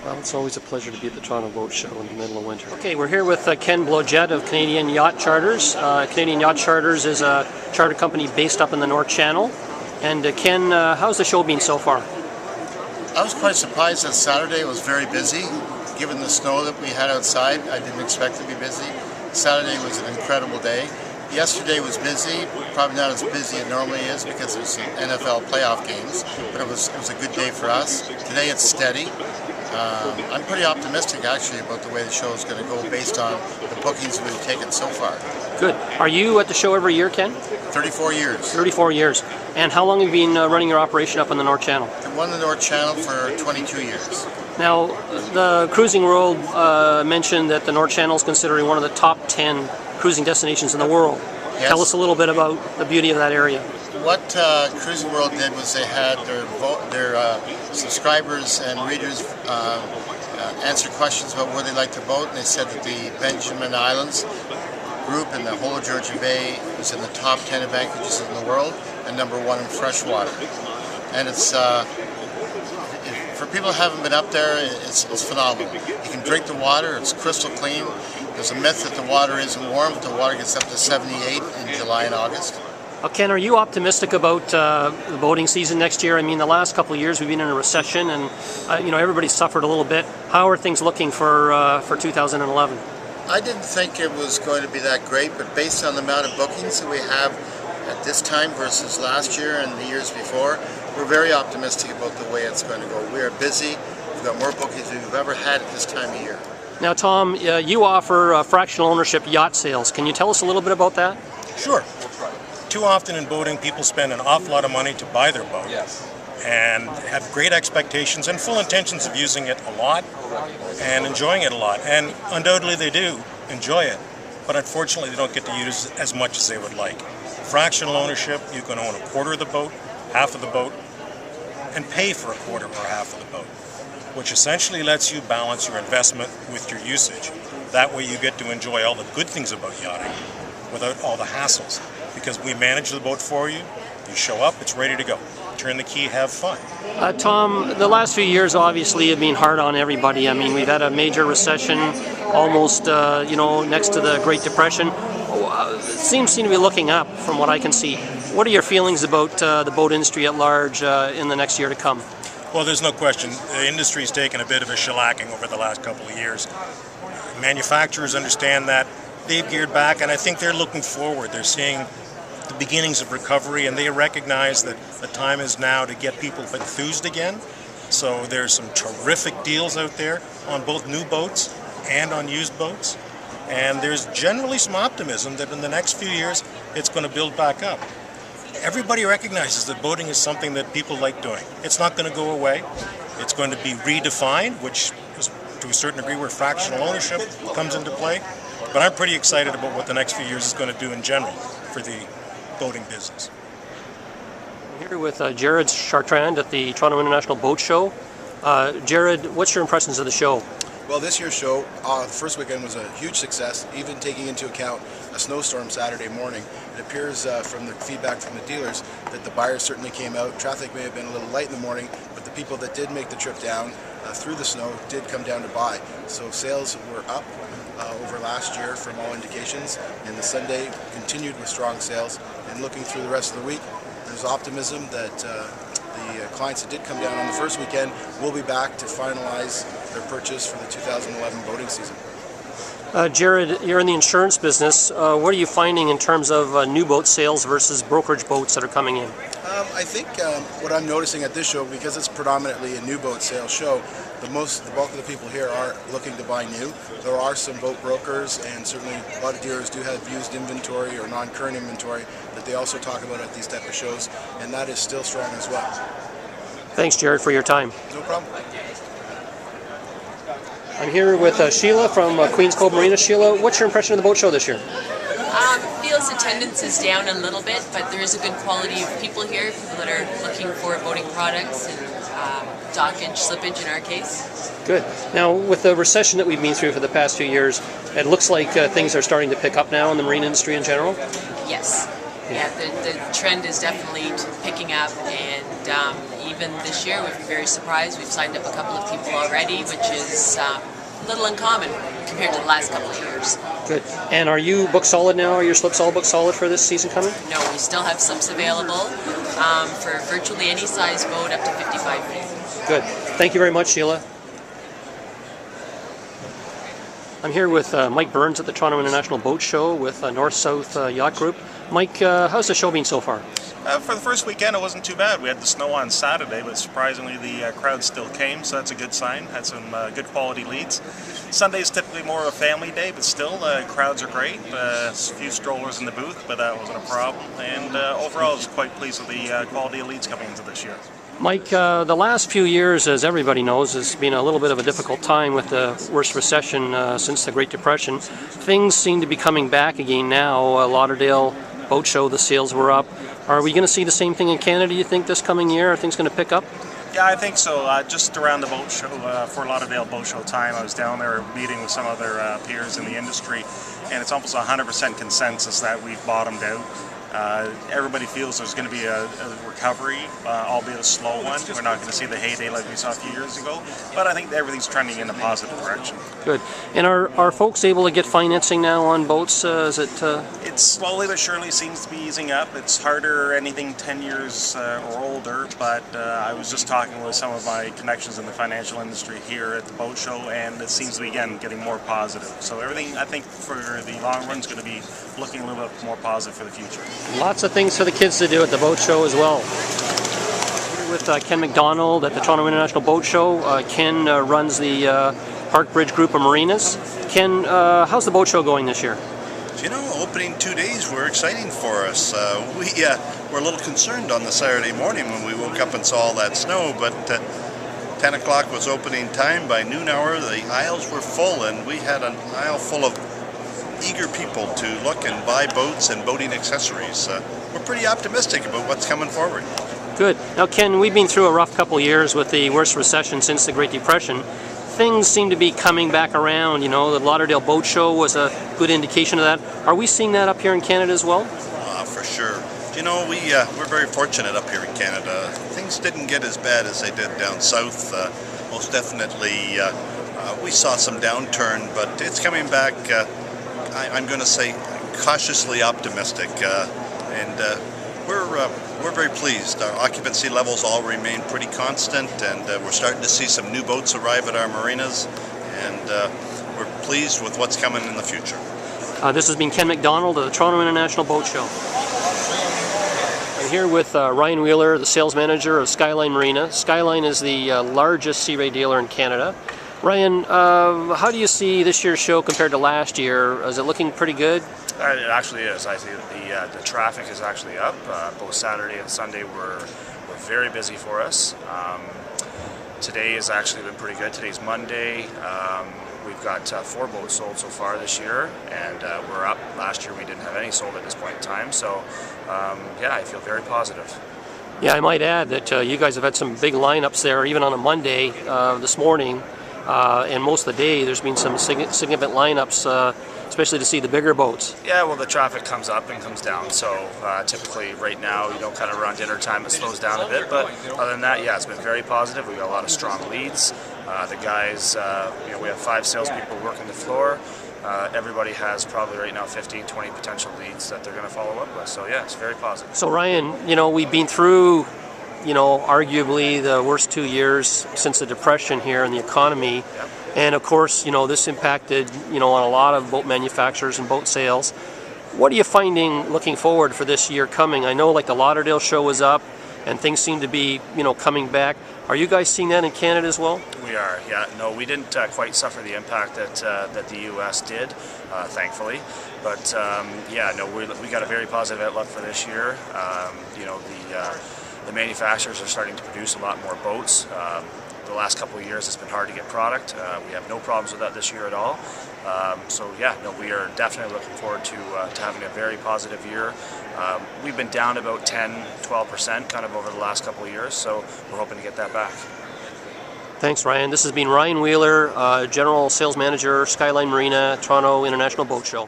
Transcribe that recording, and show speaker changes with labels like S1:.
S1: Well, it's always a pleasure to be at the Toronto Boat Show in the middle of winter. Okay, we're here with Ken Blodgett of Canadian Yacht Charters. Canadian Yacht Charters is a charter company based up in the North Channel. And Ken, how's the show been so far?
S2: I was quite surprised that Saturday was very busy. Given the snow that we had outside, I didn't expect to be busy. Saturday was an incredible day. Yesterday was busy, probably not as busy as it normally is because there's some NFL playoff games, but it was a good day for us. Today it's steady. I'm pretty optimistic actually about the way the show is going to go based on the bookings we've taken so far.
S1: Good. Are you at the show every year, Ken?
S2: 34 years.
S1: 34 years. And how long have you been running your operation up in the North Channel?
S2: I've run the North Channel for 22 years.
S1: Now, the Cruising World mentioned that the North Channel is considered one of the top 10 cruising destinations in the world.
S2: Yes.
S1: Tell us a little bit about the beauty of that area.
S2: What Cruising World did was they had their subscribers and readers answer questions about where they like to boat, and they said that the Benjamin Islands group in the whole of Georgian Bay was in the top 10 of anchorages in the world and #1 in freshwater. And it's for people who haven't been up there, it's phenomenal. You can drink the water; it's crystal clean. There's a myth that the water isn't warm, but the water gets up to 78 in July and August.
S1: Ken, are you optimistic about the boating season next year? I mean, the last couple of years we've been in a recession, and everybody's suffered a little bit. How are things looking for 2011?
S2: I didn't think it was going to be that great, but based on the amount of bookings that we have at this time versus last year and the years before, we're very optimistic about the way it's going to go. We are busy. We've got more bookings than we've ever had at this time of year.
S1: Now, Tom, you offer fractional ownership yacht sales. Can you tell us a little bit about that?
S3: Sure. Too often in boating, people spend an awful lot of money to buy their boat and have great expectations and full intentions of using it a lot and enjoying it a lot. And undoubtedly they do enjoy it, but unfortunately they don't get to use it as much as they would like. Fractional ownership, you can own a quarter of the boat, half of the boat, and pay for a quarter or half of the boat, which essentially lets you balance your investment with your usage. That way you get to enjoy all the good things about yachting without all the hassles, because we manage the boat for you. You show up, it's ready to go. Turn the key, have fun. Tom,
S1: the last few years obviously have been hard on everybody. I mean, we've had a major recession, almost next to the Great Depression. Things seem to be looking up from what I can see. What are your feelings about the boat industry at large in the next year to come?
S3: Well, there's no question. The industry's taken a bit of a shellacking over the last couple of years. Manufacturers understand that. They've geared back, and I think they're looking forward. They're seeing the beginnings of recovery, and they recognize that the time is now to get people enthused again. So there's some terrific deals out there on both new boats and on used boats. And there's generally some optimism that in the next few years, it's going to build back up. Everybody recognizes that boating is something that people like doing. It's not going to go away. It's going to be redefined, which is to a certain degree where fractional ownership comes into play. But I'm pretty excited about what the next few years is going to do in general for the boating business.
S1: I'm here with Jared Chartrand at the Toronto International Boat Show. Jared, what's your impressions of the show?
S4: Well, this year's show, the first weekend was a huge success, even taking into account a snowstorm Saturday morning. It appears from the feedback from the dealers that the buyers certainly came out. Traffic may have been a little light in the morning, but the people that did make the trip down through the snow did come down to buy. So sales were up over last year from all indications, and the Sunday continued with strong sales. And looking through the rest of the week, there's optimism that the clients that did come down on the first weekend will be back to finalize their purchase for the 2011 boating season.
S1: Jared, you're in the insurance business. What are you finding in terms of new boat sales versus brokerage boats that are coming in?
S4: I think what I'm noticing at this show, because it's predominantly a new boat sales show, the bulk of the people here are looking to buy new. There are some boat brokers, and certainly a lot of dealers do have used inventory or non-current inventory that they also talk about at these type of shows, and that is still strong as well.
S1: Thanks, Jared, for your time.
S4: No problem.
S1: I'm here with Sheila from Queens Cove Marina. Sheila, what's your impression of the boat show this year?
S5: Feels attendance is down a little bit, but there is a good quality of people here, people that are looking for boating products and dockage, slippage in our case.
S1: Good. Now, with the recession that we've been through for the past few years, it looks like things are starting to pick up now in the marine industry in general.
S5: Yes. Yeah, the trend is definitely picking up, and even this year we've been very surprised. We've signed up a couple of people already, which is a little uncommon compared to the last couple of years.
S1: Good. And are you booked solid now? Are your slips all booked solid for this season coming?
S5: No, we still have slips available for virtually any size boat up to 55 feet.
S1: Good. Thank you very much, Sheila. I'm here with Mike Burns at the Toronto International Boat Show with North-South Yacht Group. Mike, how's the show been so far?
S3: For the first weekend, it wasn't too bad. We had the snow on Saturday, but surprisingly the crowd still came, so that's a good sign. Had some good quality leads. Sunday's typically more of a family day, but still, crowds are great. A few strollers in the booth, but that wasn't a problem. And overall, I was quite pleased with the quality of leads coming into this year.
S1: Mike, the last few years, as everybody knows, has been a little bit of a difficult time with the worst recession since the Great Depression. Things seem to be coming back again now. Lauderdale Boat Show, the sales were up. Are we going to see the same thing in Canada, you think, this coming year? Are things going to pick up?
S3: Yeah, I think so. Just around the boat show, for Lauderdale Boat Show time, I was down there meeting with some other peers in the industry, and it's almost 100% consensus that we've bottomed out. Everybody feels there's going to be a recovery, albeit a slow one. We're not going to see the heyday like we saw a few years ago, but I think everything's trending in a positive direction.
S1: Good. And are folks able to get financing now on boats?
S3: It slowly but surely seems to be easing up. It's harder anything 10 years or older, but I was just talking with some of my connections in the financial industry here at the boat show, and it seems to be, again, getting more positive. So everything, I think, for the long run is going to be looking a little bit more positive for the future.
S1: Lots of things for the kids to do at the boat show as well. Here with Ken McDonald at the Toronto International Boat Show. Ken runs the Park Bridge group of marinas. Ken, how's the boat show going this year?
S6: You know, opening 2 days were exciting for us. We were a little concerned on the Saturday morning when we woke up and saw all that snow, but 10 o'clock was opening time. By noon hour, the aisles were full, and we had an aisle full of eager people to look and buy boats and boating accessories. We're pretty optimistic about what's coming forward.
S1: Good. Now, Ken, we've been through a rough couple of years with the worst recession since the Great Depression. Things seem to be coming back around. You know, the Lauderdale Boat Show was a good indication of that. Are we seeing that up here in Canada as well?
S6: For sure. You know, we're very fortunate up here in Canada. Things didn't get as bad as they did down south. Most definitely, we saw some downturn, but it's coming back. I'm going to say cautiously optimistic, and we're very pleased. Our occupancy levels all remain pretty constant, and we're starting to see some new boats arrive at our marinas, and we're pleased with what's coming in the future.
S1: This has been Ken McDonald of the Toronto International Boat Show. I'm here with Ryan Wheeler, the sales manager of Skyline Marina. Skyline is the largest Sea Ray dealer in Canada. Ryan, how do you see this year's show compared to last year? Is it looking pretty good?
S7: It actually is. I see the traffic is actually up. Both Saturday and Sunday were very busy for us. Today has actually been pretty good. Today's Monday. We've got 4 boats sold so far this year, and we're up. Last year we didn't have any sold at this point in time, so yeah, I feel very positive.
S1: Yeah, I might add that you guys have had some big lineups there, even on a Monday this morning, and most of the day there's been some significant lineups, especially to see the bigger boats.
S7: Yeah, well, the traffic comes up and comes down, so typically right now, you know, kind of around dinner time it slows down a bit, but other than that, yeah, it's been very positive. We've got a lot of strong leads. The guys, you know, we have 5 salespeople working the floor. Everybody has probably right now 15, 20 potential leads that they're going to follow up with, so yeah, it's very positive.
S1: So Ryan, you know, we've been through, you know, arguably the worst 2 years since the Depression here in the economy.
S7: Yep.
S1: And of course, you know, this impacted, you know, on a lot of boat manufacturers and boat sales. What are you finding looking forward for this year coming? I know like the Lauderdale show was up and things seem to be, you know, coming back. Are you guys seeing that in Canada as well?
S7: We are, yeah. No, we didn't quite suffer the impact that the U.S. did, thankfully. But yeah, no, we got a very positive outlook for this year. You know, the manufacturers are starting to produce a lot more boats. The last couple of years it's been hard to get product. We have no problems with that this year at all. So yeah, no, we are definitely looking forward to having a very positive year. We've been down about 10-12% kind of over the last couple of years, so we're hoping to get that back.
S1: Thanks, Ryan. This has been Ryan Wheeler, General Sales Manager, Skyline Marina, Toronto International Boat Show.